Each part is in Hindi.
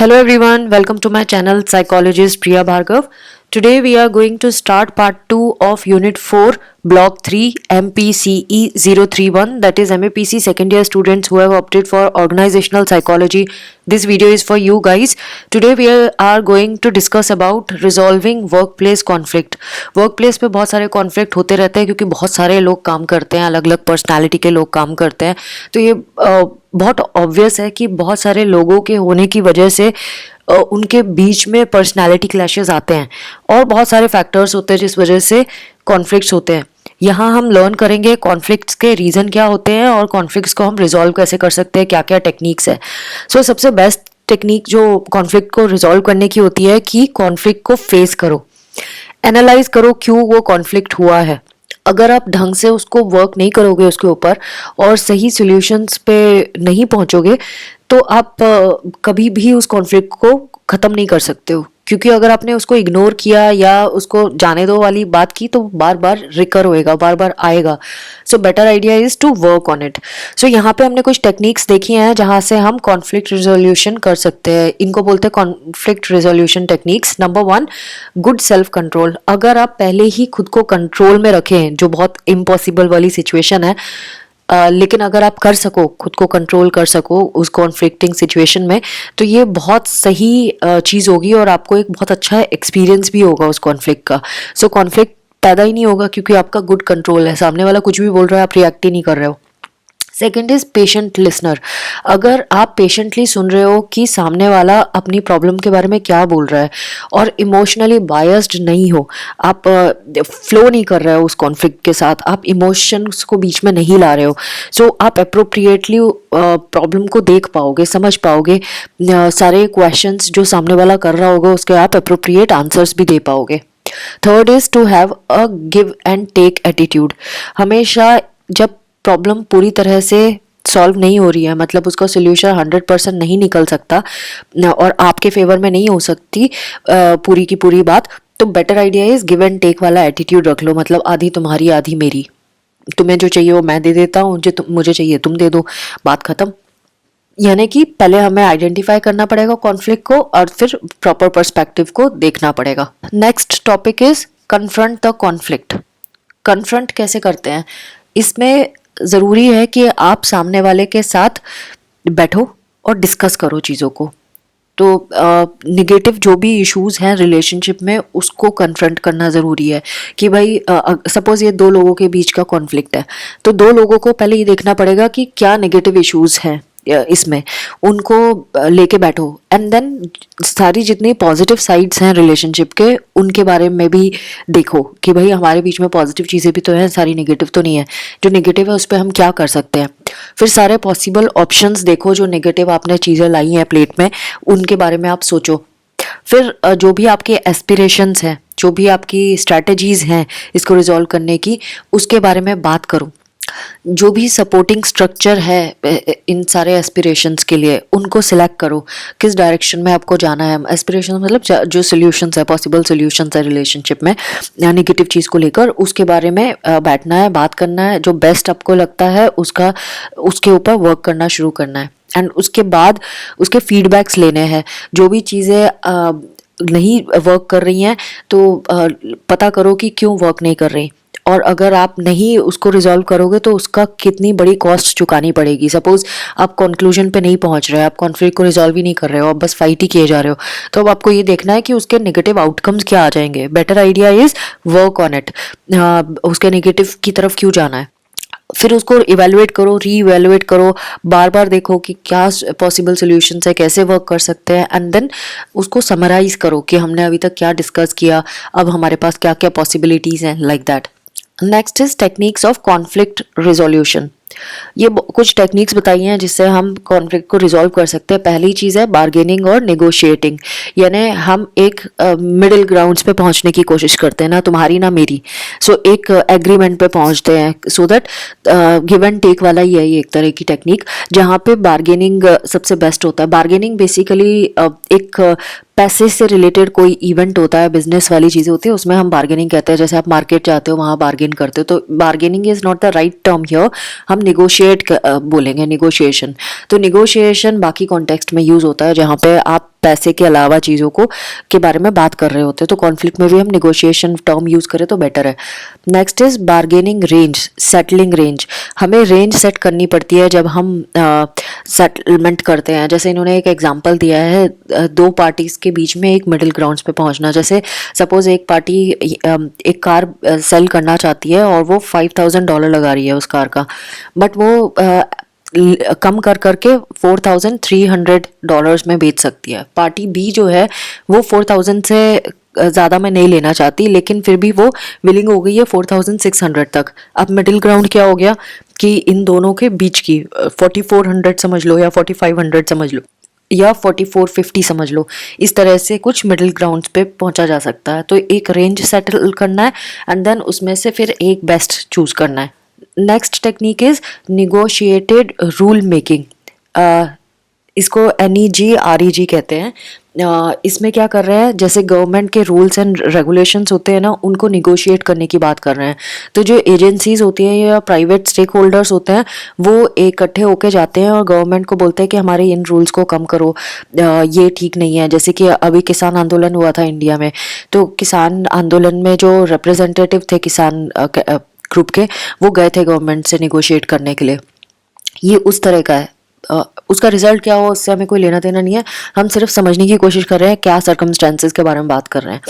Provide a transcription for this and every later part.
Hello everyone, welcome to my channel Psychologist Priya Bhargav. Today we are going to start part 2 of Unit 4, Block 3, MPCE 031, that is MAPC second year students who have opted for Organizational Psychology. This video is for you guys. Today we are going to discuss about resolving workplace conflict. Workplace पे बहुत सारे conflict होते रहते हैं क्योंकि बहुत सारे लोग काम करते हैं, अलग अलग पर्सनालिटी के लोग काम करते हैं. तो ये बहुत ऑब्वियस है कि बहुत सारे लोगों के होने की वजह से उनके बीच में पर्सनालिटी क्लैशेस आते हैं और बहुत सारे फैक्टर्स होते हैं जिस वजह से कॉन्फ्लिक्ट्स होते हैं. यहाँ हम लर्न करेंगे कॉन्फ्लिक्ट्स के रीज़न क्या होते हैं और कॉन्फ्लिक्ट्स को हम रिजॉल्व कैसे कर सकते हैं, क्या क्या टेक्निक्स है. सबसे बेस्ट टेक्निक जो कॉन्फ्लिक्ट को रिजॉल्व करने की होती है कि कॉन्फ्लिक्ट को फेस करो, एनालाइज करो क्यों वो कॉन्फ्लिक्ट हुआ है. अगर आप ढंग से उसको वर्क नहीं करोगे उसके ऊपर और सही सॉल्यूशंस पे नहीं पहुंचोगे तो आप कभी भी उस कॉन्फ्लिक्ट को ख़त्म नहीं कर सकते हो, क्योंकि अगर आपने उसको इग्नोर किया या उसको जाने दो वाली बात की तो बार बार रिकर होएगा, बार बार आएगा. Better idea is to work on it. यहाँ पे हमने कुछ टेक्निक्स देखी हैं जहाँ से हम कॉन्फ्लिक्ट रिजोल्यूशन कर सकते हैं. इनको बोलते हैं conflict resolution techniques. Number 1, good self control. अगर आप पहले ही खुद को कंट्रोल में रखें, जो बहुत इम्पॉसिबल वाली सिचुएशन है, लेकिन अगर आप कर सको, खुद को कंट्रोल कर सको उस कॉन्फ्लिक्टिंग सिचुएशन में, तो ये बहुत सही चीज़ होगी और आपको एक बहुत अच्छा एक्सपीरियंस भी होगा उस कॉन्फ्लिक्ट का. कॉन्फ्लिक्ट पैदा ही नहीं होगा क्योंकि आपका गुड कंट्रोल है. सामने वाला कुछ भी बोल रहा है, आप रिएक्ट ही नहीं कर रहे हो. Second is patient listener. अगर आप पेशेंटली सुन रहे हो कि सामने वाला अपनी प्रॉब्लम के बारे में क्या बोल रहा है और इमोशनली बायस्ड नहीं हो, आप फ्लो नहीं कर रहे हो उस कॉन्फ्लिक्ट के साथ, आप इमोशंस को बीच में नहीं ला रहे हो, आप अप्रोप्रिएटली प्रॉब्लम को देख पाओगे, समझ पाओगे, सारे क्वेश्चंस जो सामने वाला कर रहा होगा उसके आप अप्रोप्रिएट आंसर्स भी दे पाओगे. Third is to have a give and take attitude. हमेशा जब प्रॉब्लम पूरी तरह से सॉल्व नहीं हो रही है, मतलब उसका सोल्यूशन 100% नहीं निकल सकता और आपके फेवर में नहीं हो सकती पूरी की पूरी बात, तो better idea is give and take वाला एटीट्यूड रख लो. मतलब आधी तुम्हारी आधी मेरी, तुम्हें जो चाहिए वो मैं दे देता हूँ, जो मुझे चाहिए तुम दे दो, बात खत्म. यानी कि पहले हमें आइडेंटिफाई करना पड़ेगा कॉन्फ्लिक्ट को और फिर प्रॉपर पर्सपेक्टिव को देखना पड़ेगा. Next topic is confront the conflict. Confront कैसे करते हैं, इसमें ज़रूरी है कि आप सामने वाले के साथ बैठो और डिस्कस करो चीज़ों को. तो निगेटिव जो भी इश्यूज हैं रिलेशनशिप में उसको कन्फ्रंट करना ज़रूरी है कि भाई सपोज़ ये दो लोगों के बीच का कॉन्फ्लिक्ट है, तो दो लोगों को पहले ये देखना पड़ेगा कि क्या नेगेटिव इश्यूज हैं इसमें, उनको लेके बैठो. एंड देन सारी जितनी पॉजिटिव साइड्स हैं रिलेशनशिप के उनके बारे में भी देखो कि भाई हमारे बीच में पॉजिटिव चीज़ें भी तो हैं, सारी नेगेटिव तो नहीं है. जो नेगेटिव है उस पर हम क्या कर सकते हैं. फिर सारे पॉसिबल ऑप्शंस देखो, जो नेगेटिव आपने चीज़ें लाई हैं प्लेट में उनके बारे में आप सोचो. फिर जो भी आपके एस्पिरेशंस हैं, जो भी आपकी स्ट्रैटेजीज़ हैं इसको रिजॉल्व करने की, उसके बारे में बात करो. जो भी सपोर्टिंग स्ट्रक्चर है इन सारे एस्पिरेशंस के लिए उनको सिलेक्ट करो, किस डायरेक्शन में आपको जाना है. एस्पिरेशन मतलब जो सोल्यूशंस है, पॉसिबल सोल्यूशंस है रिलेशनशिप में नेगेटिव चीज़ को लेकर, उसके बारे में बैठना है, बात करना है. जो बेस्ट आपको लगता है उसके ऊपर वर्क करना शुरू करना है. एंड उसके बाद उसके फीडबैक्स लेने हैं. जो भी चीज़ें नहीं वर्क कर रही हैं तो पता करो कि क्यों वर्क नहीं कर रही, और अगर आप नहीं उसको रिजॉल्व करोगे तो उसका कितनी बड़ी कॉस्ट चुकानी पड़ेगी. सपोज आप कंक्लूजन पे नहीं पहुंच रहे, आप कॉन्फ्लिक्ट को रिजॉल्व ही नहीं कर रहे हो, आप बस फाइट ही किए जा रहे हो, तो अब आपको ये देखना है कि उसके नेगेटिव आउटकम्स क्या आ जाएंगे. Better idea is work on it. उसके नेगेटिव की तरफ क्यों जाना है, फिर उसको इवेलुएट करो, री इवेलुएट करो, बार बार देखो कि क्या पॉसिबल सॉल्यूशंस है, कैसे वर्क कर सकते हैं. एंड देन उसको समराइज करो कि हमने अभी तक क्या डिस्कस किया, अब हमारे पास क्या क्या पॉसिबिलिटीज़ हैं, like that. Next is techniques of conflict resolution. ये कुछ टेक्निक्स बताई हैं जिससे हम कॉन्फ्लिक्ट को रिजॉल्व कर सकते हैं. पहली चीज़ है बार्गेनिंग और नेगोशिएटिंग. यानी हम एक मिडिल ग्राउंड्स पे पहुंचने की कोशिश करते हैं, ना तुम्हारी ना मेरी. एक एग्रीमेंट पे पहुंचते हैं, so that give and take वाला ही है ये एक तरह की टेक्निक, जहाँ पे बार्गेनिंग सबसे बेस्ट होता है. बार्गेनिंग बेसिकली एक पैसे से रिलेटेड कोई इवेंट होता है, बिजनेस वाली चीज़ें होती है, उसमें हम बार्गेनिंग कहते हैं. जैसे आप मार्केट जाते हो, वहाँ बार्गेन करते हो, तो bargaining is not the right term here. हम निगोशिएट बोलेंगे, निगोशिएशन. तो निगोशिएशन बाकी कॉन्टेक्स्ट में यूज़ होता है जहाँ पे आप पैसे के अलावा चीज़ों को के बारे में बात कर रहे होते हैं, तो कॉन्फ्लिक्ट में भी हम निगोशिएशन टर्म यूज़ करें तो बेटर है। Next is bargaining range, settling range. हमें रेंज सेट करनी पड़ती है जब हम सेटलमेंट करते हैं। जैसे इन्होंने एक एग्जांपल दिया है, दो पार्टीज़ के बीच में एक मिडिल ग्राउंड्स पे पहुंचना। जैसे सपोज एक पार्टी एक कार सेल करना चाहती है और वो $5,000 लगा रही है उस कार का, बट वो कम कर करके $4,300 में बेच सकती है। पार्टी बी जो है वो 4,000 से ज़्यादा मैं नहीं लेना चाहती, लेकिन फिर भी वो विलिंग हो गई है 4,600 तक। अब मिडिल ग्राउंड क्या हो गया कि इन दोनों के बीच की 4,400 समझ लो या 4,500 समझ लो या 4,450 समझ लो, इस तरह से कुछ मिडिल ग्राउंड्स पे पहुंचा जा सकता है। तो एक रेंज सेटल करना है एंड देन उसमें से फिर एक बेस्ट चूज करना है। Next technique is negotiated rule making. इसको NEGREG कहते हैं। इसमें क्या कर रहे हैं, जैसे गवर्नमेंट के रूल्स एंड रेगुलेशंस होते हैं ना, उनको निगोशिएट करने की बात कर रहे हैं। तो जो एजेंसीज होती हैं या प्राइवेट स्टेक होल्डर्स होते हैं वो इकट्ठे होके जाते हैं और गवर्नमेंट को बोलते हैं कि हमारे इन रूल्स को कम करो, ये ठीक नहीं है। जैसे कि अभी किसान आंदोलन हुआ था इंडिया में, तो किसान आंदोलन में जो रिप्रेजेंटेटिव थे किसान ग्रुप के, वो गए थे गवर्नमेंट से निगोशिएट करने के लिए। ये उस तरह का है। उसका रिजल्ट क्या हो उससे हमें कोई लेना देना नहीं है, हम सिर्फ समझने की कोशिश कर रहे हैं क्या सर्कमस्टेंसेस के बारे में बात कर रहे हैं।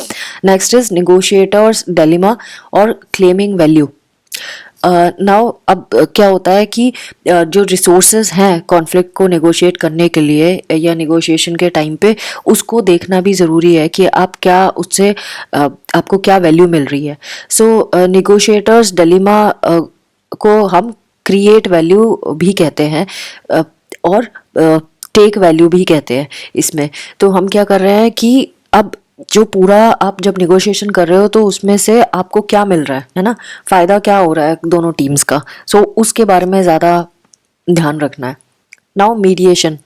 नेक्स्ट इज निगोशिएटर्स डिलेमा और क्लेमिंग वैल्यू। नाउ अब क्या होता है कि जो रिसोर्सेज हैं कॉन्फ्लिक्ट को नेगोशिएट करने के लिए या नेगोशिएशन के टाइम पे, उसको देखना भी ज़रूरी है कि आप क्या उससे आपको क्या वैल्यू मिल रही है। सो निगोशिएटर्स डिलेमा को हम क्रिएट वैल्यू भी कहते हैं और टेक वैल्यू भी कहते हैं इसमें। तो हम क्या कर रहे हैं कि अब जो पूरा आप जब निगोशिएशन कर रहे हो तो उसमें से आपको क्या मिल रहा है ना, फ़ायदा क्या हो रहा है दोनों टीम्स का, सो उसके बारे में ज़्यादा ध्यान रखना है। Now mediation.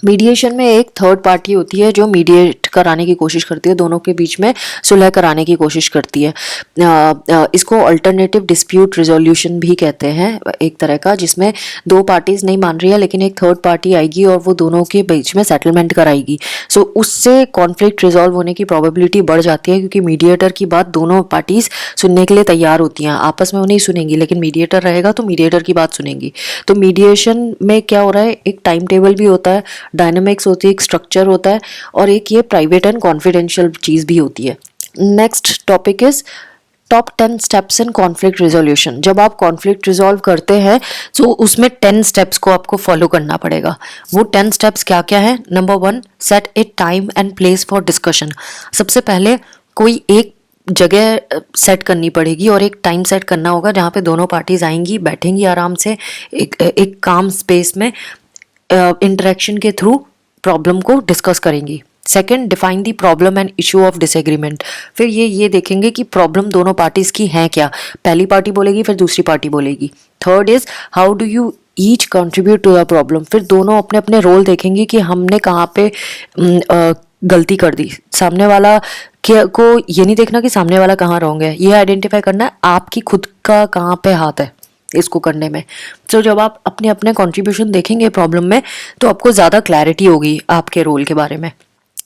मीडिएशन में एक थर्ड पार्टी होती है जो मीडिएट कराने की कोशिश करती है, दोनों के बीच में सुलह कराने की कोशिश करती है। इसको अल्टरनेटिव डिस्प्यूट रिजोल्यूशन भी कहते हैं एक तरह का, जिसमें दो पार्टीज नहीं मान रही है लेकिन एक थर्ड पार्टी आएगी और वो दोनों के बीच में सेटलमेंट कराएगी। सो उससे कॉन्फ्लिक्ट रिजॉल्व होने की प्रोबेबिलिटी बढ़ जाती है, क्योंकि मीडिएटर की बात दोनों पार्टीज सुनने के लिए तैयार होती हैं। आपस में वो नहीं सुनेंगी, लेकिन मीडिएटर रहेगा तो मीडिएटर की बात सुनेंगी। तो मीडिएशन में क्या हो रहा है, एक टाइम टेबल भी होता है, डायनामिक्स होती है, एक स्ट्रक्चर होता है, और एक ये प्राइवेट एंड कॉन्फिडेंशियल चीज़ भी होती है। Next topic is top 10 steps in conflict resolution. जब आप कॉन्फ्लिक्ट रिजॉल्व करते हैं तो उसमें 10 स्टेप्स को आपको फॉलो करना पड़ेगा। वो 10 स्टेप्स क्या क्या है? Number 1, set A time and place for discussion. सबसे पहले कोई एक जगह सेट करनी पड़ेगी और एक टाइम सेट करना होगा जहाँ पे दोनों पार्टीज आएंगी, बैठेंगी आराम से एक काम स्पेस में, इंटरेक्शन के थ्रू प्रॉब्लम को डिस्कस करेंगी। Second, define the problem and issue of disagreement. फिर ये देखेंगे कि प्रॉब्लम दोनों पार्टीज की है क्या, पहली पार्टी बोलेगी फिर दूसरी पार्टी बोलेगी। Third is how do you each contribute to the problem. फिर दोनों अपने अपने रोल देखेंगे कि हमने कहाँ पे गलती कर दी। सामने वाला को ये नहीं देखना कि सामने वाला कहाँ रॉन्ग है, ये आइडेंटिफाई करना है आपकी खुद का कहाँ पे हाथ है इसको करने में। तो जब आप अपने अपने कंट्रीब्यूशन देखेंगे प्रॉब्लम में तो आपको ज़्यादा क्लैरिटी होगी आपके रोल के बारे में,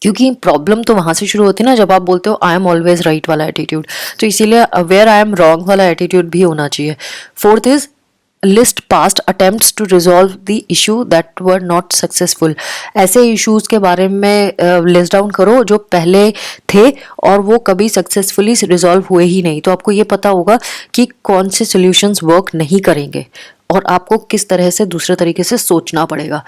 क्योंकि प्रॉब्लम तो वहाँ से शुरू होती है ना जब आप बोलते हो आई एम ऑलवेज राइट वाला एटीट्यूड। तो इसीलिए वेयर आई एम रॉन्ग वाला एटीट्यूड भी होना चाहिए। Fourth is list past attempts to resolve the issue that were not successful. ऐसे इश्यूज के बारे में लिस्ट डाउन करो जो पहले थे और वो कभी सक्सेसफुली रिजॉल्व हुए ही नहीं। तो आपको ये पता होगा कि कौन से सॉल्यूशंस वर्क नहीं करेंगे और आपको किस तरह से दूसरे तरीके से सोचना पड़ेगा।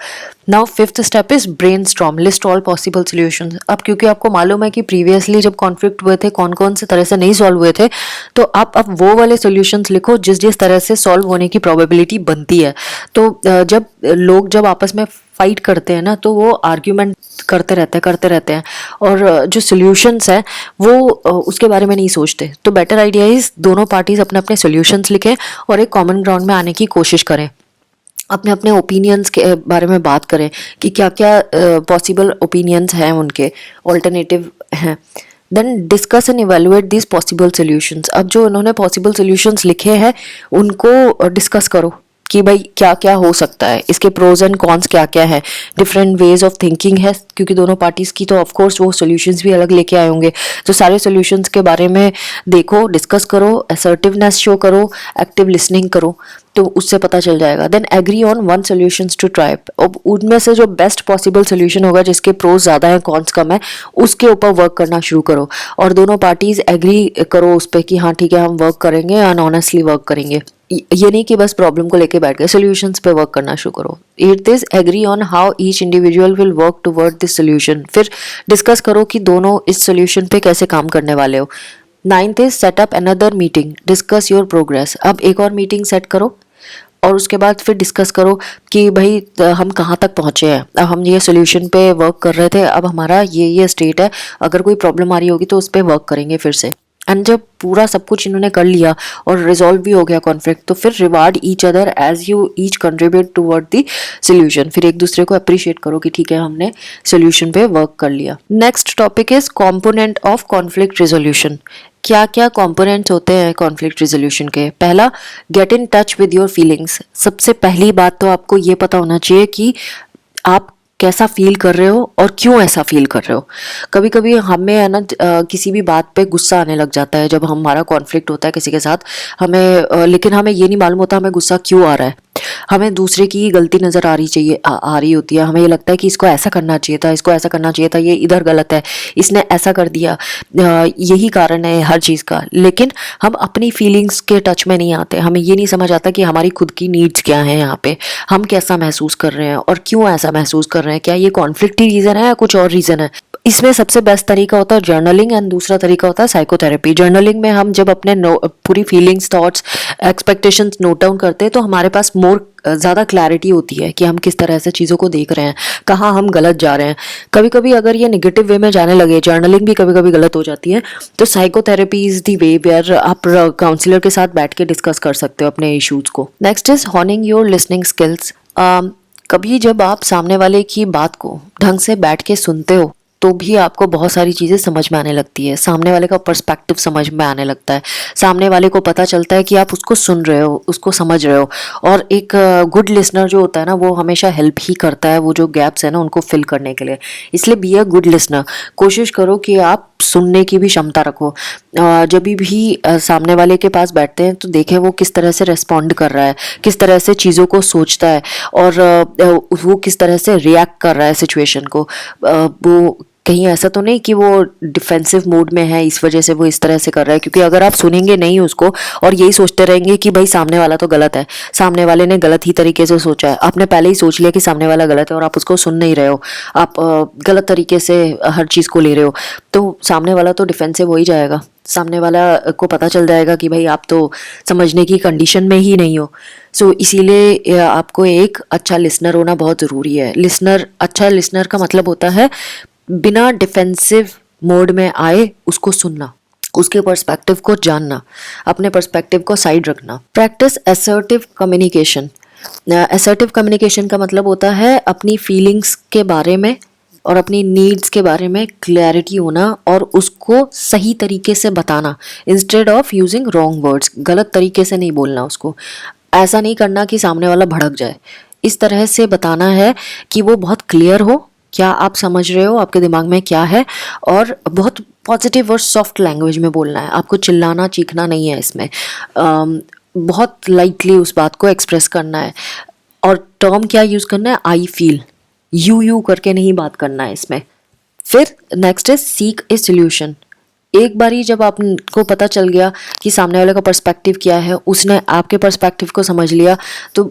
Now fifth step is brain storm, list all possible solutions. अब क्योंकि आपको मालूम है कि प्रीवियसली जब कॉन्फ्लिक्ट हुए थे कौन कौन से तरह से नहीं सॉल्व हुए थे, तो आप अब वो वाले सॉल्यूशंस लिखो जिस जिस तरह से सॉल्व होने की प्रोबेबिलिटी बनती है। तो जब लोग आपस में फाइट करते हैं ना तो वो आर्ग्यूमेंट करते रहते हैं और जो सॉल्यूशंस है वो उसके बारे में नहीं सोचते। तो बेटर आइडिया इज दोनों पार्टीज अपने अपने सॉल्यूशंस लिखें और एक कॉमन ग्राउंड में आने की कोशिश करें। अपने अपने ओपिनियंस के बारे में बात करें कि क्या क्या पॉसिबल ओपिनियंस हैं, उनके ऑल्टरनेटिव हैं। Then discuss and evaluate this possible solutions. अब जो उन्होंने पॉसिबल सॉल्यूशंस लिखे हैं उनको डिस्कस करो कि भाई क्या क्या हो सकता है, इसके प्रोज एंड कॉन्स क्या क्या है, डिफरेंट वेज ऑफ थिंकिंग है, क्योंकि दोनों पार्टीज की तो ऑफ कोर्स वो सॉल्यूशंस भी अलग लेके आए होंगे। तो सारे सॉल्यूशंस के बारे में देखो, डिस्कस करो, असर्टिवनेस शो करो, एक्टिव लिसनिंग करो, तो उससे पता चल जाएगा। Then agree on one solutions to try. अब उनमें से जो बेस्ट पॉसिबल सॉल्यूशन होगा, जिसके प्रोज ज़्यादा है कॉन्स कम है, उसके ऊपर वर्क करना शुरू करो। और दोनों पार्टीज एग्री करो उस पर कि हाँ ठीक है हम वर्क करेंगे एंड ऑनेस्टली वर्क करेंगे। ये नहीं कि बस प्रॉब्लम को लेके बैठ गए, सॉल्यूशंस पे वर्क करना शुरू करो। Eight is agree on how each individual will work toward this solution. फिर डिस्कस करो कि दोनों इस सॉल्यूशन पे कैसे काम करने वाले हो। Ninth is set up another meeting, discuss your progress. अब एक और मीटिंग सेट करो और उसके बाद फिर डिस्कस करो कि भाई हम कहाँ तक पहुँचे हैं। अब हम ये सोल्यूशन पे वर्क कर रहे थे, अब हमारा ये स्टेट है, अगर कोई प्रॉब्लम आ रही होगी तो उस पर वर्क करेंगे फिर से। एंड जब पूरा सब कुछ इन्होंने कर लिया और रिजॉल्व भी हो गया कॉन्फ्लिक्ट, तो फिर reward each other as you each contribute toward the solution. फिर एक दूसरे को अप्रिशिएट करो कि ठीक है हमने सोल्यूशन पे वर्क कर लिया। Next topic is component of conflict resolution. क्या क्या कंपोनेंट्स होते हैं कॉन्फ्लिक्ट रिजोल्यूशन के? पहला, get in touch with your feelings. सबसे पहली बात तो आपको ये पता होना चाहिए कि आप कैसा फील कर रहे हो और क्यों ऐसा फील कर रहे हो। कभी कभी हमें है ना किसी भी बात पे गुस्सा आने लग जाता है जब हमारा कॉन्फ्लिक्ट होता है किसी के साथ, हमें लेकिन हमें ये नहीं मालूम होता हमें गुस्सा क्यों आ रहा है। हमें दूसरे की गलती नज़र आ रही होती है, हमें ये लगता है कि इसको ऐसा करना चाहिए था, इसको ऐसा करना चाहिए था, ये इधर गलत है, इसने ऐसा कर दिया, यही कारण है हर चीज़ का। लेकिन हम अपनी फीलिंग्स के टच में नहीं आते, हमें ये नहीं समझ आता कि हमारी खुद की नीड्स क्या हैं, यहाँ पे हम कैसा महसूस कर रहे हैं और क्यों ऐसा महसूस कर रहे हैं। क्या ये कॉन्फ्लिक्ट ही रीज़न है या कुछ और रीज़न है? इसमें सबसे बेस्ट तरीका होता है जर्नलिंग एंड दूसरा तरीका होता है साइकोथेरेपी। जर्नलिंग में हम जब अपने पूरी feelings, thoughts, expectations note down करते हैं तो हमारे पास ज़्यादा क्लैरिटी होती है कि हम किस तरह से चीज़ों को देख रहे हैं, कहाँ हम गलत जा रहे हैं। कभी कभी अगर ये नेगेटिव वे में जाने लगे, जर्नलिंग भी कभी कभी गलत हो जाती है, तो psychotherapy is the way where आप काउंसलर के साथ बैठ के डिस्कस कर सकते हो अपने इश्यूज़ को। Next is honing your listening skills. कभी जब आप सामने वाले की बात को ढंग से बैठ के सुनते हो तो भी आपको बहुत सारी चीज़ें समझ में आने लगती है, सामने वाले का पर्सपेक्टिव समझ में आने लगता है, सामने वाले को पता चलता है कि आप उसको सुन रहे हो, उसको समझ रहे हो। और एक गुड लिसनर जो होता है ना, वो हमेशा हेल्प ही करता है वो जो गैप्स है ना उनको फिल करने के लिए। इसलिए बी अ गुड लिसनर। कोशिश करो कि आप सुनने की भी क्षमता रखो। जब भी सामने वाले के पास बैठते हैं तो देखें वो किस तरह से रेस्पॉन्ड कर रहा है, किस तरह से चीज़ों को सोचता है और वो किस तरह से रिएक्ट कर रहा है सिचुएशन को। वो कहीं ऐसा तो नहीं कि वो डिफेंसिव मोड में है इस वजह से वो इस तरह से कर रहा है। क्योंकि अगर आप सुनेंगे नहीं उसको और यही सोचते रहेंगे कि भाई सामने वाला तो गलत है, सामने वाले ने गलत ही तरीके से सोचा है, आपने पहले ही सोच लिया कि सामने वाला गलत है और आप उसको सुन नहीं रहे हो, आप गलत तरीके से हर चीज़ को ले रहे हो, तो सामने वाला तो डिफेंसिव हो ही जाएगा। सामने वाला को पता चल जाएगा कि भाई आप तो समझने की कंडीशन में ही नहीं हो। सो इसीलिए आपको एक अच्छा लिसनर होना बहुत ज़रूरी है। अच्छा लिसनर का मतलब होता है बिना डिफेंसिव मोड में आए उसको सुनना, उसके पर्सपेक्टिव को जानना, अपने पर्सपेक्टिव को साइड रखना। Practice assertive communication. Assertive communication का मतलब होता है अपनी फीलिंग्स के बारे में और अपनी नीड्स के बारे में क्लैरिटी होना और उसको सही तरीके से बताना, instead of using wrong words. गलत तरीके से नहीं बोलना उसको, ऐसा नहीं करना कि सामने वाला भड़क जाए। इस तरह से बताना है कि वो बहुत क्लियर हो, क्या आप समझ रहे हो, आपके दिमाग में क्या है, और बहुत पॉजिटिव और सॉफ्ट लैंग्वेज में बोलना है। आपको चिल्लाना चीखना नहीं है इसमें, बहुत लाइटली उस बात को एक्सप्रेस करना है। और टर्म क्या यूज़ करना है? आई फील, यू करके नहीं बात करना है इसमें। फिर नेक्स्ट है सीक ए सोल्यूशन। एक बारी जब आपको पता चल गया कि सामने वाले का पर्सपेक्टिव क्या है, उसने आपके पर्सपेक्टिव को समझ लिया, तो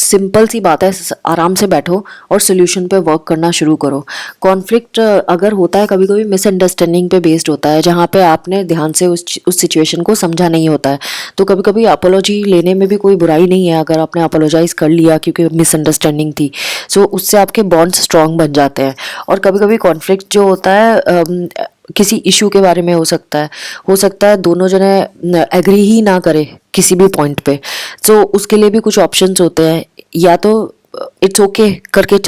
सिंपल सी बात है, आराम से बैठो और सोल्यूशन पे वर्क करना शुरू करो। कॉन्फ्लिक्ट अगर होता है कभी कभी मिसअंडरस्टैंडिंग पे बेस्ड होता है, जहाँ पे आपने ध्यान से उस सिचुएशन को समझा नहीं होता है, तो कभी कभी अपोलॉजी लेने में भी कोई बुराई नहीं है अगर आपने अपोलोजाइज कर लिया क्योंकि मिसअंडरस्टैंडिंग थी। सो उससे आपके बॉन्ड्स स्ट्रॉन्ग बन जाते हैं। और कभी कभी कॉन्फ्लिक्ट जो होता है किसी इशू के बारे में हो सकता है दोनों जने एग्री ही ना करे किसी भी पॉइंट पे, तो उसके लिए भी कुछ ऑप्शंस होते हैं। या तो इट्स ओके करके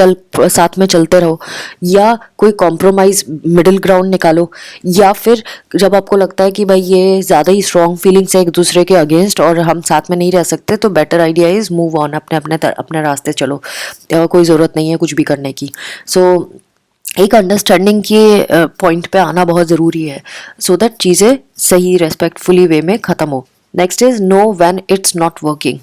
साथ में चलते रहो, या कोई कॉम्प्रोमाइज मिडिल ग्राउंड निकालो, या फिर जब आपको लगता है कि भाई ये ज़्यादा ही स्ट्रॉन्ग फीलिंग्स है एक दूसरे के अगेंस्ट और हम साथ में नहीं रह सकते, तो better idea is move on, अपने रास्ते चलो, कोई ज़रूरत नहीं है कुछ भी करने की। सो एक अंडरस्टैंडिंग के पॉइंट पे आना बहुत ज़रूरी है, सो दैट चीज़ें सही रेस्पेक्टफुली वे में ख़त्म हो। Next is know when it's not working.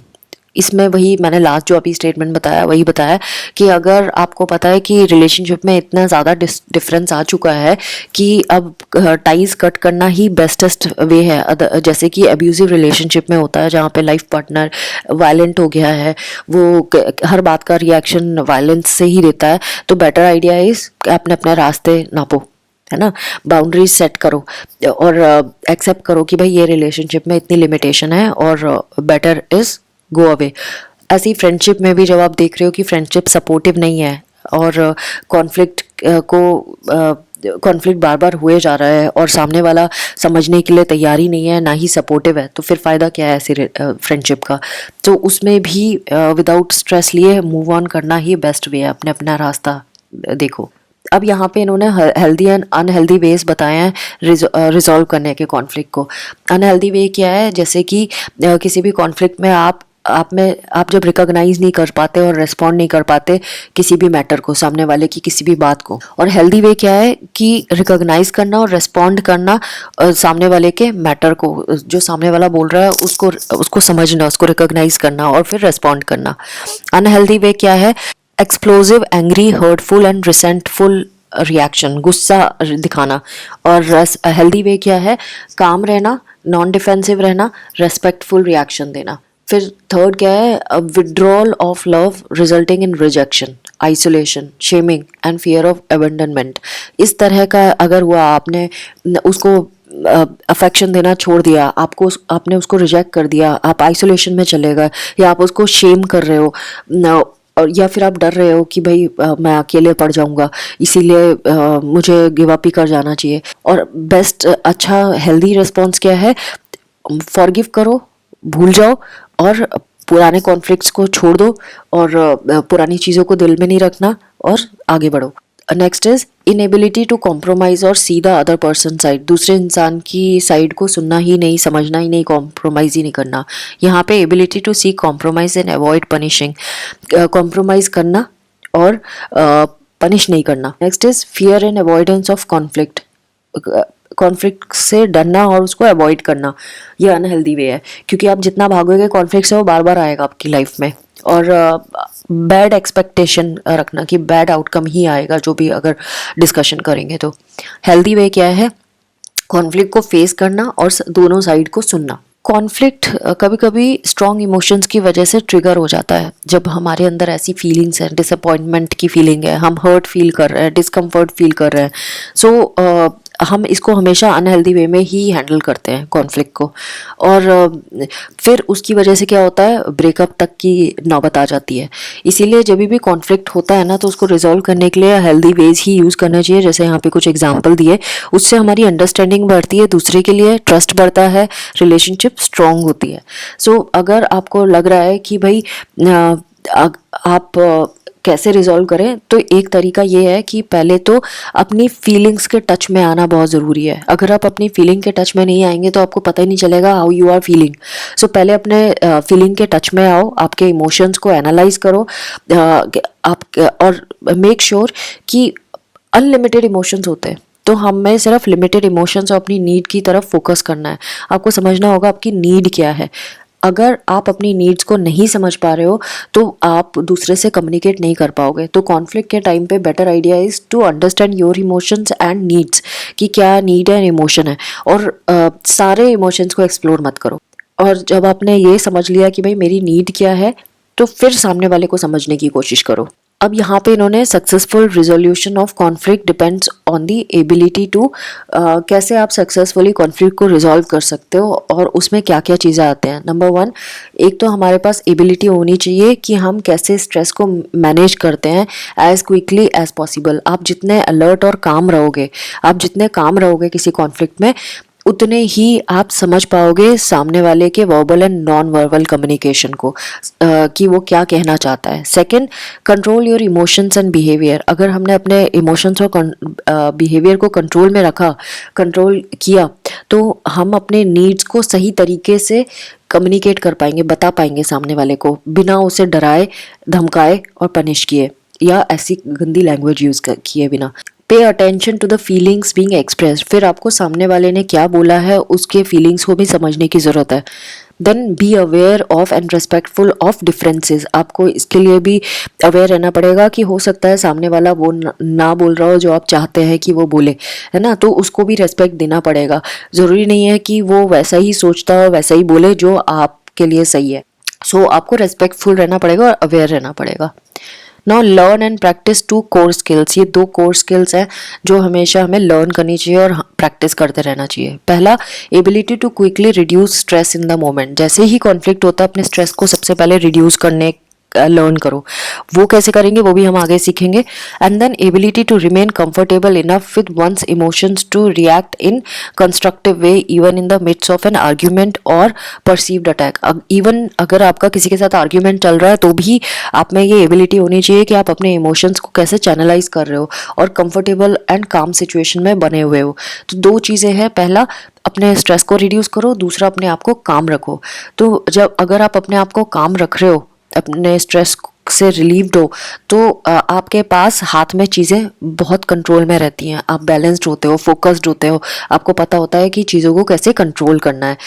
इसमें वही मैंने लास्ट जो अभी स्टेटमेंट बताया वही बताया कि अगर आपको पता है कि रिलेशनशिप में इतना ज़्यादा डिफरेंस आ चुका है कि अब टाइज कट करना ही बेस्टेस्ट वे है, जैसे कि अब्यूजिव रिलेशनशिप में होता है जहाँ पे लाइफ पार्टनर वायलेंट हो गया है, वो हर बात का रिएक्शन वायलेंस से ही देता है, तो बेटर आइडिया इज़ अपने अपने रास्ते नापो, है ना, बाउंड्रीज सेट करो और एक्सेप्ट करो कि भाई ये रिलेशनशिप में इतनी लिमिटेशन है और बेटर इज़ गो अवे। ऐसी फ्रेंडशिप में भी जब आप देख रहे हो कि फ्रेंडशिप सपोर्टिव नहीं है और कॉन्फ्लिक्ट बार बार हुए जा रहा है और सामने वाला समझने के लिए तैयार ही नहीं है, ना ही सपोर्टिव है, तो फिर फ़ायदा क्या है ऐसी फ्रेंडशिप का। तो उसमें भी विदाउट स्ट्रेस लिए मूव ऑन करना ही बेस्ट वे है, अपने अपना रास्ता देखो। अब यहाँ पे इन्होंने हेल्दी एंड अनहेल्दी वेज बताए हैं रिजॉल्व करने के कॉन्फ्लिक्ट को। अनहेल्दी वे क्या है, जैसे कि किसी भी कॉन्फ्लिक्ट में आप जब रिकॉग्नाइज नहीं कर पाते और रिस्पॉन्ड नहीं कर पाते किसी भी मैटर को, सामने वाले की किसी भी बात को। और हेल्दी वे क्या है कि रिकॉग्नाइज करना और रिस्पॉन्ड करना सामने वाले के मैटर को, जो सामने वाला बोल रहा है उसको समझना, उसको रिकॉग्नाइज करना और फिर रिस्पॉन्ड करना। अनहेल्दी वे क्या है, explosive, angry, hurtful and resentful reaction, गुस्सा दिखाना। और हेल्दी वे क्या है, काम रहना, नॉन डिफेंसिव रहना, रेस्पेक्टफुल रिएक्शन देना। फिर थर्ड क्या है, withdrawal of love resulting in rejection, isolation, shaming and fear of abandonment. इस तरह का अगर हुआ, आपने उसको अफेक्शन देना छोड़ दिया, आपने उसको रिजेक्ट कर दिया, आप आइसोलेशन में चले गए, या आप उसको शेम कर रहे हो, और या फिर आप डर रहे हो कि भाई मैं अकेले पड़ जाऊंगा, इसीलिए मुझे गिव अप ही कर जाना चाहिए। और बेस्ट अच्छा हेल्दी रिस्पॉन्स क्या है, फॉरगिव करो, भूल जाओ और पुराने कॉन्फ्लिक्ट्स को छोड़ दो और पुरानी चीज़ों को दिल में नहीं रखना और आगे बढ़ो। Next is inability to compromise और see the other person side. दूसरे इंसान की साइड को सुनना ही नहीं, समझना ही नहीं, कॉम्प्रोमाइज़ ही नहीं करना। यहाँ पे ability to see compromise and avoid punishing, compromise करना और पनिश नहीं करना। Next is fear and avoidance of conflict, conflict से डरना और उसको अवॉइड करना, ये अनहेल्दी वे है, क्योंकि आप जितना भागोगे कॉन्फ्लिक्ट से वो बार बार आएगा आपकी लाइफ में। और बैड एक्सपेक्टेशन रखना कि बैड आउटकम ही आएगा जो भी अगर डिस्कशन करेंगे तो। हेल्दी वे क्या है, कॉन्फ्लिक्ट को फेस करना और दोनों साइड को सुनना। कॉन्फ्लिक्ट कभी कभी स्ट्रॉन्ग इमोशंस की वजह से ट्रिगर हो जाता है, जब हमारे अंदर ऐसी फीलिंग्स हैं, डिसअपॉइंटमेंट की फीलिंग है, हम हर्ट फील कर रहे हैं, डिस्कम्फर्ट फील कर रहे हैं, सो हम इसको हमेशा अनहेल्दी वे में ही हैंडल करते हैं कॉन्फ्लिक्ट को। और फिर उसकी वजह से क्या होता है, ब्रेकअप तक की नौबत आ जाती है। इसीलिए जब भी कॉन्फ्लिक्ट होता है ना, तो उसको रिजॉल्व करने के लिए हेल्दी वेज ही यूज़ करना चाहिए, जैसे यहाँ पे कुछ एग्जांपल दिए। उससे हमारी अंडरस्टैंडिंग बढ़ती है, दूसरे के लिए ट्रस्ट बढ़ता है, रिलेशनशिप स्ट्रॉन्ग होती है। सो अगर आपको लग रहा है कि भाई आप कैसे रिजॉल्व करें, तो एक तरीका ये है कि पहले तो अपनी फीलिंग्स के टच में आना बहुत ज़रूरी है। अगर आप अपनी फीलिंग के टच में नहीं आएंगे तो आपको पता ही नहीं चलेगा हाउ यू आर फीलिंग। सो पहले अपने फीलिंग के टच में आओ, आपके इमोशंस को एनालाइज करो, और मेक श्योर कि अनलिमिटेड इमोशंस होते हैं, तो हमें सिर्फ लिमिटेड इमोशंस और अपनी नीड की तरफ फोकस करना है। आपको समझना होगा आपकी नीड क्या है। अगर आप अपनी नीड्स को नहीं समझ पा रहे हो तो आप दूसरे से कम्युनिकेट नहीं कर पाओगे। तो कॉन्फ्लिक्ट के टाइम पे better idea is to understand your emotions and needs, कि क्या नीड है, इमोशन है, और सारे इमोशंस को एक्सप्लोर मत करो। और जब आपने ये समझ लिया कि भाई मेरी नीड क्या है, तो फिर सामने वाले को समझने की कोशिश करो। अब यहाँ पे इन्होंने successful resolution of conflict depends on the ability to, कैसे आप सक्सेसफुली कॉन्फ्लिक्ट को रिजॉल्व कर सकते हो और उसमें क्या क्या चीज़ें आते हैं। नंबर 1, एक तो हमारे पास एबिलिटी होनी चाहिए कि हम कैसे स्ट्रेस को मैनेज करते हैं एज क्विकली एज पॉसिबल। आप जितने अलर्ट और काम रहोगे, आप जितने काम रहोगे किसी कॉन्फ्लिक्ट में, उतने ही आप समझ पाओगे सामने वाले के verbal and non verbal communication को, कि वो क्या कहना चाहता है। Second, control your emotions and behaviour. अगर हमने अपने इमोशंस और बिहेवियर को कंट्रोल में रखा, कंट्रोल किया, तो हम अपने नीड्स को सही तरीके से कम्युनिकेट कर पाएंगे, बता पाएंगे सामने वाले को, बिना उसे डराए, धमकाए और पनिश किए, या ऐसी गंदी लैंग्वेज यूज किए बिना। Pay attention to the feelings being expressed. फिर आपको सामने वाले ने क्या बोला है उसके फीलिंग्स को भी समझने की ज़रूरत है। Then be aware of and respectful of differences. आपको इसके लिए भी अवेयर रहना पड़ेगा कि हो सकता है सामने वाला वो ना बोल रहा हो जो आप चाहते हैं कि वो बोले, है ना, तो उसको भी रेस्पेक्ट देना पड़ेगा। ज़रूरी नहीं है कि वो वैसा ही सोचता हो, वैसा ही बोले जो आपके लिए सही है। सो आपको रेस्पेक्टफुल रहना पड़ेगा और अवेयर रहना पड़ेगा। Now learn and practice two core skills. ये 2 कोर स्किल्स हैं जो हमेशा हमें लर्न करनी चाहिए और प्रैक्टिस करते रहना चाहिए। पहला, ability to quickly reduce stress in the moment. जैसे ही कॉन्फ्लिक्ट होता है अपने स्ट्रेस को सबसे पहले रिड्यूस करने लर्न करो। वो कैसे करेंगे वो भी हम आगे सीखेंगे। And then ability to remain comfortable enough with one's emotions to react in constructive way even in the midst of an argument और परसीव्ड अटैक। इवन अगर आपका किसी के साथ आर्ग्यूमेंट चल रहा है तो भी आप में ये एबिलिटी होनी चाहिए कि आप अपने इमोशंस को कैसे चैनलाइज कर रहे हो और कंफर्टेबल एंड काम सिचुएशन में बने हुए हो। तो 2 चीज़ें हैं, पहला अपने स्ट्रेस को रिड्यूस करो, दूसरा अपने आप को काम रखो। तो जब अगर आप अपने आप को काम रख रहे हो, अपने स्ट्रेस से रिलीव्ड हो, तो आपके पास हाथ में चीज़ें बहुत कंट्रोल में रहती हैं, आप बैलेंस्ड होते हो, फोकस्ड होते हो, आपको पता होता है कि चीज़ों को कैसे कंट्रोल करना है।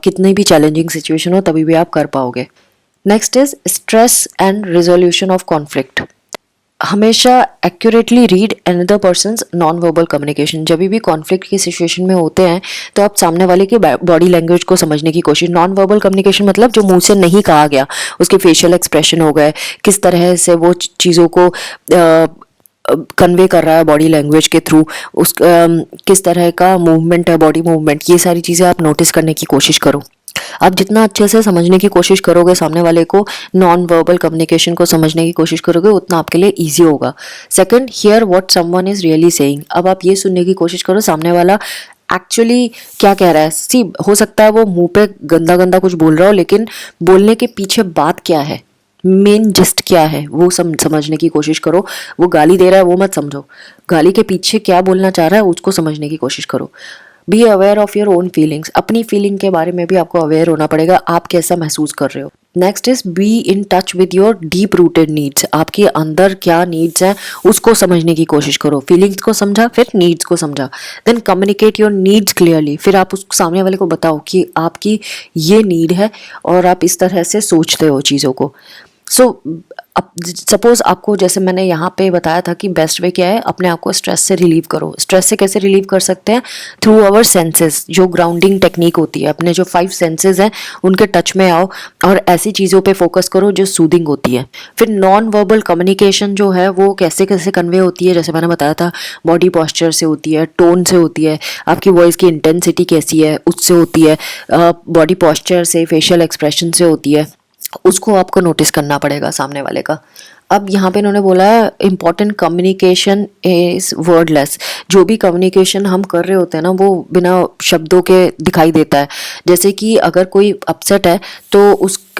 कितनी भी चैलेंजिंग सिचुएशन हो तभी भी आप कर पाओगे। Next is stress and resolution of conflict. हमेशा accurately read another person's non verbal communication. जब भी कॉन्फ्लिक्ट की सिचुएशन में होते हैं तो आप सामने वाले की बॉडी लैंग्वेज को समझने की कोशिश। नॉन वर्बल कम्युनिकेशन मतलब जो मुंह से नहीं कहा गया, उसके फेशियल एक्सप्रेशन हो गए, किस तरह से वो चीज़ों को कन्वे कर रहा है बॉडी लैंग्वेज के थ्रू, उस किस तरह का मूवमेंट है, बॉडी मूवमेंट, ये सारी चीज़ें आप नोटिस करने की कोशिश करो। आप जितना अच्छे से समझने की कोशिश करोगे सामने वाले को, नॉन वर्बल कम्युनिकेशन को समझने की कोशिश करोगे, उतना आपके लिए ईजी होगा। Second, here what someone is really saying. अब आप ये सुनने की कोशिश करो सामने वाला एक्चुअली क्या कह रहा है। सी, हो सकता है वो मुंह पे गंदा गंदा कुछ बोल रहा हो, लेकिन बोलने के पीछे बात क्या है, मेन जस्ट क्या है, वो समझने की कोशिश करो। वो गाली दे रहा है वो मत समझो, गाली के पीछे क्या बोलना चाह रहा है उसको समझने की कोशिश करो। B aware of your own feelings. अपनी फीलिंग के बारे में भी आपको अवेयर होना पड़ेगा, आप कैसा महसूस कर रहे हो। Next is be in touch with your deep rooted needs. आपके अंदर क्या नीड्स हैं उसको समझने की कोशिश करो। फीलिंग्स को समझा, फिर नीड्स को समझा। Then communicate your needs clearly. फिर आप उस सामने वाले को बताओ कि आपकी ये नीड है और आप इस तरह से सोचते हो चीज़ों को। सो अब सपोज आपको, जैसे मैंने यहाँ पे बताया था कि बेस्ट वे क्या है, अपने आप को स्ट्रेस से रिलीव करो। स्ट्रेस से कैसे रिलीव कर सकते हैं? Through our senses. जो ग्राउंडिंग टेक्निक होती है, अपने जो 5 सेंसेस हैं उनके टच में आओ और ऐसी चीज़ों पे फोकस करो जो सूदिंग होती है। फिर नॉन वर्बल कम्युनिकेशन जो है वो कैसे कैसे कन्वे होती है, जैसे मैंने बताया था, बॉडी पॉस्चर से होती है, टोन से होती है, आपकी वॉइस की इंटेंसिटी कैसी है उससे होती है, बॉडी पॉस्चर से, फेशियल एक्सप्रेशन से होती है। उसको आपको नोटिस करना पड़ेगा सामने वाले का। अब यहाँ पे इन्होंने बोला है इम्पॉर्टेंट कम्युनिकेशन इज वर्डलेस। जो भी कम्युनिकेशन हम कर रहे होते हैं ना वो बिना शब्दों के दिखाई देता है। जैसे कि अगर कोई अपसेट है तो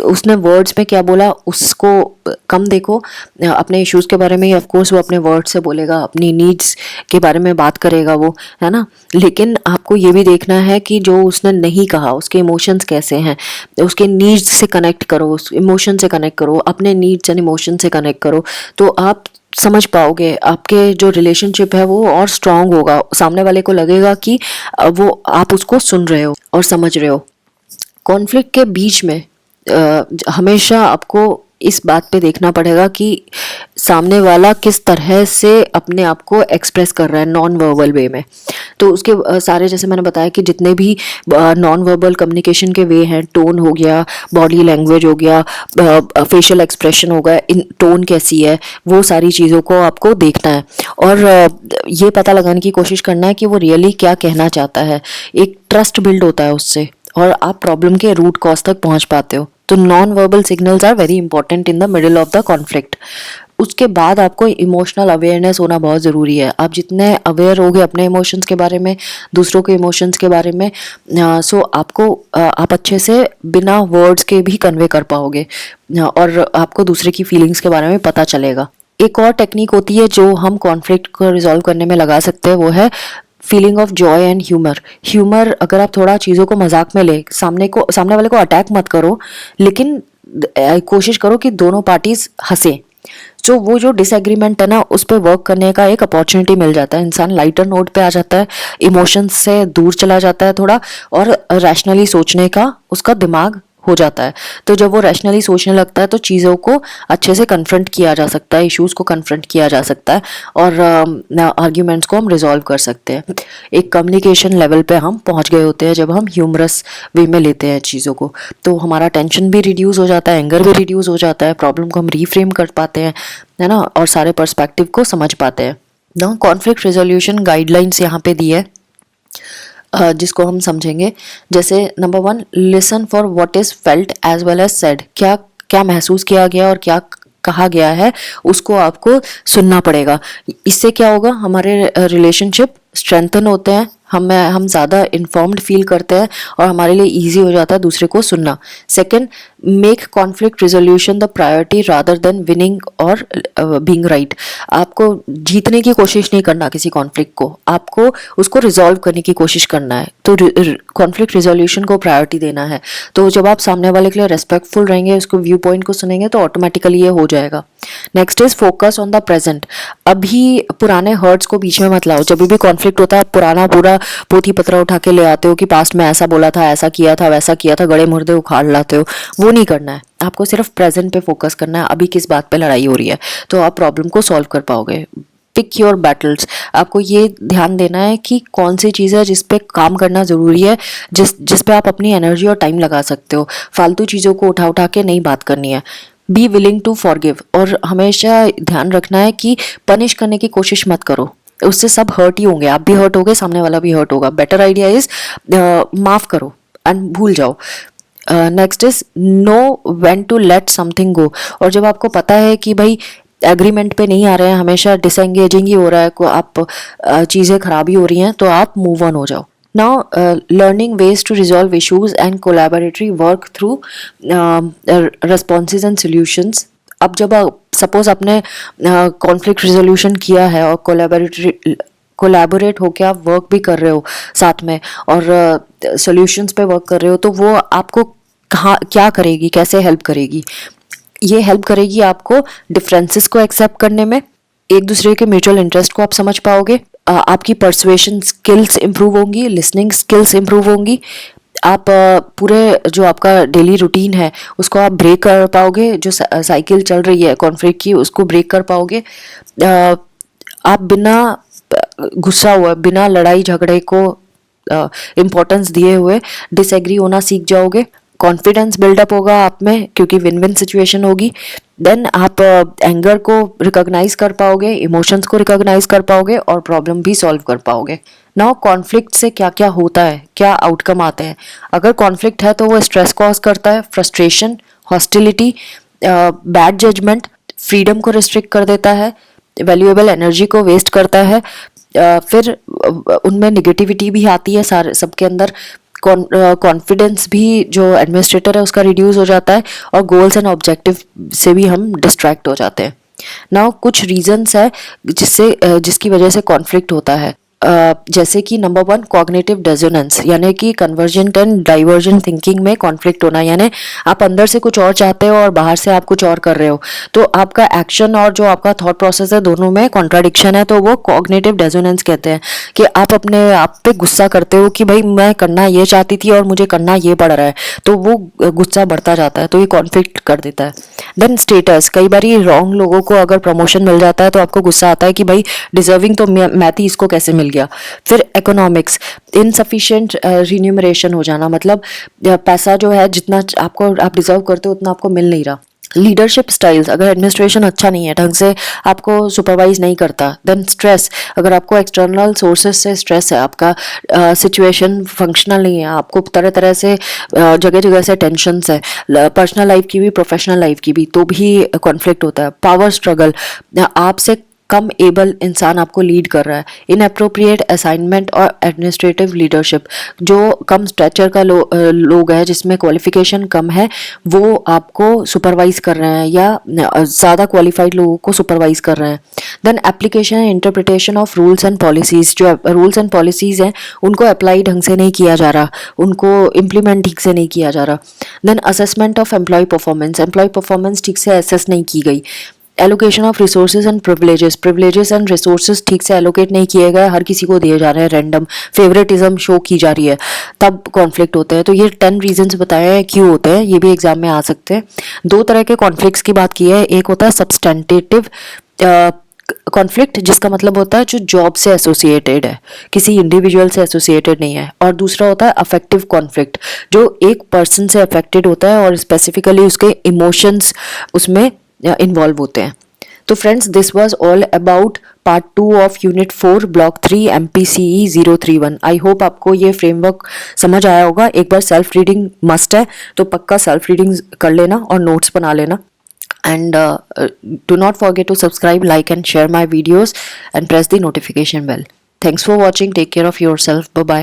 उसने वर्ड्स में क्या बोला उसको कम देखो, अपने इश्यूज़ के बारे में ऑफ कोर्स वो अपने वर्ड से बोलेगा, अपनी नीड्स के बारे में बात करेगा वो, है ना, लेकिन आपको ये भी देखना है कि जो उसने नहीं कहा उसके इमोशंस कैसे हैं, उसके नीड्स से कनेक्ट करो, उस इमोशन से कनेक्ट करो, अपने नीड्स एंड इमोशन से कनेक्ट करो, तो आप समझ पाओगे, आपके जो रिलेशनशिप है वो और स्ट्रांग होगा। सामने वाले को लगेगा कि वो आप उसको सुन रहे हो और समझ रहे हो। कॉन्फ्लिक्ट के बीच में हमेशा आपको इस बात पे देखना पड़ेगा कि सामने वाला किस तरह से अपने आप को एक्सप्रेस कर रहा है नॉन वर्बल वे में। तो उसके सारे, जैसे मैंने बताया कि जितने भी नॉन वर्बल कम्युनिकेशन के वे हैं, टोन हो गया, बॉडी लैंग्वेज हो गया, फेशियल एक्सप्रेशन हो गया, इन टोन कैसी है, वो सारी चीज़ों को आपको देखना है और ये पता लगाने की कोशिश करना है कि वो रियली क्या कहना चाहता है। एक ट्रस्ट बिल्ड होता है उससे और आप प्रॉब्लम के रूट कॉज तक पहुंच पाते हो। तो non verbal signals are very important in the middle of the conflict. उसके बाद आपको इमोशनल अवेयरनेस होना बहुत ज़रूरी है। आप जितने अवेयर होगे अपने इमोशंस के बारे में, दूसरों के इमोशंस के बारे में, सो आपको आप अच्छे से बिना वर्ड्स के भी कन्वे कर पाओगे और आपको दूसरे की फीलिंग्स के बारे में पता चलेगा। एक और टेक्निक होती है जो हम कॉन्फ्लिक्ट को रिजॉल्व करने में लगा सकते हैं, वो है feeling of Joy and humour. Humour, अगर आप थोड़ा चीज़ों को मजाक में ले, सामने वाले को अटैक मत करो, लेकिन कोशिश करो कि दोनों पार्टीज हंसे। तो वो जो डिसएग्रीमेंट है ना, उस पर वर्क करने का एक अपॉर्चुनिटी मिल जाता है। इंसान लाइटर नोट पे आ जाता है, इमोशंस से दूर चला जाता है थोड़ा, और रैशनली सोचने का उसका दिमाग हो जाता है। तो जब वो रैशनली सोचने लगता है तो चीज़ों को अच्छे से कन्फ्रंट किया जा सकता है, इश्यूज को कन्फ्रंट किया जा सकता है, और आर्ग्यूमेंट्स को हम रिजॉल्व कर सकते हैं। एक कम्युनिकेशन लेवल पे हम पहुंच गए होते हैं जब हम ह्यूमरस वे में लेते हैं चीज़ों को। तो हमारा टेंशन भी रिड्यूस हो जाता है, एंगर भी रिड्यूस हो जाता है, प्रॉब्लम को हम रीफ्रेम कर पाते हैं, है ना, और सारे पर्सपेक्टिव को समझ पाते हैं ना। कॉन्फ्लिक्ट रेजोल्यूशन गाइडलाइंस यहाँ पे दी है जिसको हम समझेंगे। जैसे number 1, listen for what is felt as well as said. क्या क्या महसूस किया गया और क्या कहा गया है, उसको आपको सुनना पड़ेगा। इससे क्या होगा, हमारे रिलेशनशिप स्ट्रेंथन होते हैं, हम ज़्यादा इन्फॉर्म्ड फील करते हैं और हमारे लिए इजी हो जाता है दूसरे को सुनना। Second, make conflict resolution the priority rather than winning और बीइंग राइट। आपको जीतने की कोशिश नहीं करना किसी कॉन्फ्लिक्ट को, आपको उसको रिजॉल्व करने की कोशिश करना है। तो कॉन्फ्लिक्ट रिजोल्यूशन को प्रायोरिटी देना है। तो जब आप सामने वाले के लिए रेस्पेक्टफुल रहेंगे, उसको व्यू पॉइंट को सुनेंगे, तो ऑटोमेटिकली ये हो जाएगा। Next is focus on the present. अभी पुराने हर्ट्स को बीच में मत लाओ। जब भी कॉन्फ्लिक्ट होता है, पुराना पूरा पोथी पत्रा उठा के ले आते हो कि पास्ट में ऐसा बोला था, ऐसा किया था, वैसा किया था, गड़े मुर्दे उखाड़ लाते हो। वो नहीं करना है, आपको सिर्फ प्रेजेंट पे फोकस करना है। अभी किस बात पे लड़ाई हो रही है, तो आप प्रॉब्लम को सॉल्व कर पाओगे। Pick your battles. आपको ये ध्यान देना है कि कौन सी चीज़ है जिस पे काम करना ज़रूरी है, जिस पे आप अपनी एनर्जी और टाइम लगा सकते हो। फालतू चीज़ों को उठा उठा के नहीं बात करनी है। Be willing to forgive. और हमेशा ध्यान रखना है कि पनिश करने की कोशिश मत करो, उससे सब हर्ट ही होंगे, आप भी हर्ट होगे, सामने वाला भी हर्ट होगा। बेटर आइडिया इज माफ करो एंड भूल जाओ। Next is know when to let something go. और जब आपको पता है कि भाई एग्रीमेंट पे नहीं आ रहे हैं, हमेशा डिसएंगेजिंग ही हो रहा है, आप चीज़ें खराब ही हो रही हैं, तो आप मूव ऑन हो जाओ। Now learning ways to resolve issues and collaboratory work through responses and solutions. अब जब सपोज आपने कॉन्फ्लिक्ट रिजोल्यूशन किया है और कोलैबोरेट होके आप वर्क भी कर रहे हो साथ में, और सॉल्यूशंस पे वर्क कर रहे हो, तो वो आपको कहाँ क्या करेगी, कैसे हेल्प करेगी? ये हेल्प करेगी आपको डिफरेंसेस को एक्सेप्ट करने में, एक दूसरे के म्यूचुअल इंटरेस्ट को आप समझ पाओगे, आपकी परसुएशन स्किल्स इंप्रूव होंगी, लिसनिंग स्किल्स इंप्रूव होंगी, आप पूरे जो आपका डेली रूटीन है उसको आप ब्रेक कर पाओगे, जो साइकिल चल रही है कॉन्फ्लिक्ट की उसको ब्रेक कर पाओगे। आप बिना गुस्सा हुए, बिना लड़ाई झगड़े को इम्पोर्टेंस दिए हुए डिसएग्री होना सीख जाओगे। कॉन्फिडेंस बिल्डअप होगा आप में, क्योंकि विन विन सिचुएशन होगी। देन आप एंगर को रिकॉग्नाइज कर पाओगे, इमोशंस को रिकॉग्नाइज कर पाओगे और प्रॉब्लम भी सॉल्व कर पाओगे। नाउ कॉन्फ्लिक्ट से क्या क्या होता है, क्या आउटकम आते हैं? अगर कॉन्फ्लिक्ट है तो वो स्ट्रेस कॉज करता है, frustration, hostility, bad judgment, freedom को रिस्ट्रिक्ट कर देता है, वैल्यूएबल एनर्जी को वेस्ट करता है, फिर उनमें निगेटिविटी भी आती है सारे सबके अंदर, कॉन्फिडेंस भी जो एडमिनिस्ट्रेटर है उसका रिड्यूस हो जाता है, और गोल्स एंड ऑब्जेक्टिव से भी हम डिस्ट्रैक्ट हो जाते हैं। नाउ कुछ रीजंस है जिसकी वजह से कॉन्फ्लिक्ट होता है। जैसे कि नंबर 1, कॉग्निटिव डिसोनेंस, यानी कि कन्वर्जेंट एंड डाइवर्जेंट थिंकिंग में कॉन्फ्लिक्ट होना, यानी आप अंदर से कुछ और चाहते हो और बाहर से आप कुछ और कर रहे हो, तो आपका एक्शन और जो आपका थॉट प्रोसेस है दोनों में कॉन्ट्राडिक्शन है, तो वो कॉग्निटिव डिसोनेंस कहते हैं। कि आप अपने आप पे गुस्सा करते हो कि भाई मैं करना ये चाहती थी और मुझे करना ये पड़ रहा है, तो वो गुस्सा बढ़ता जाता है, तो ये कॉन्फ्लिक्ट कर देता है। देन स्टेटस, कई बार रॉन्ग लोगों को अगर प्रमोशन मिल जाता है तो आपको गुस्सा आता है कि भाई डिजर्विंग तो मैं थी, इसको कैसे मिल गया। फिर इकोनॉमिक्स, इनसफिशिएंट रिन्यूमरेशन हो जाना, मतलब पैसा जो है जितना आपको आप डिजर्व करते हो उतना आपको मिल नहीं रहा। लीडरशिप स्टाइल्स, अगर एडमिनिस्ट्रेशन अच्छा नहीं है, ढंग से आपको सुपरवाइज नहीं करता, देन स्ट्रेस, अगर आपको एक्सटर्नल सोर्सेज से स्ट्रेस है, आपका सिचुएशन फंक्शनल नहीं है, आपको तरह तरह से जगह जगह से टेंशन्स है, पर्सनल लाइफ की भी प्रोफेशनल लाइफ की भी, तो भी कॉन्फ्लिक्ट होता है। पावर स्ट्रगल, आपसे कम एबल इंसान आपको लीड कर रहा है। इनअप्रोप्रिएट असाइनमेंट और एडमिनिस्ट्रेटिव लीडरशिप, जो कम स्ट्रेचर का लोग है, जिसमें क्वालिफिकेशन कम है, वो आपको सुपरवाइज कर रहे हैं या ज़्यादा क्वालिफाइड लोगों को सुपरवाइज कर रहे हैं। Then application and interpretation of rules and policies, जो रूल्स एंड पॉलिसीज़ हैं उनको अप्लाई ढंग से नहीं किया जा रहा, उनको इम्प्लीमेंट ठीक से नहीं किया जा रहा। Then assessment of employee performance ठीक से असेस नहीं की गई। Allocation of resources and privileges and resources ठीक से एलोकेट नहीं किए गए, हर किसी को दिए जा रहे हैं रैंडम, फेवरेटिज्म शो की जा रही है, तब कॉन्फ्लिक्ट होते हैं। तो ये 10 रीजंस बताए हैं क्यों होते हैं, ये भी एग्जाम में आ सकते हैं। दो तरह के कॉन्फ्लिक्ट्स की बात की है, एक होता है सब्सटेंटेटिव कॉन्फ्लिक्ट, जिसका मतलब होता है जो जॉब से एसोसिएटेड है, किसी इंडिविजुअल से एसोसिएटेड नहीं है, और दूसरा होता है अफेक्टिव कॉन्फ्लिक्ट, जो एक पर्सन से अफेक्टेड होता है और स्पेसिफिकली उसके इमोशंस उसमें इन्वॉल्व होते हैं। तो friends, this was all about part 2 of unit 4 block 3 MPCE 031। I hope आपको ये फ्रेमवर्क समझ आया होगा। एक बार सेल्फ रीडिंग मस्ट है, तो पक्का सेल्फ रीडिंग कर लेना और नोट्स बना लेना। And do not forget to subscribe, like and share my videos and press the notification bell. Thanks for watching. Take care of yourself. Bye bye.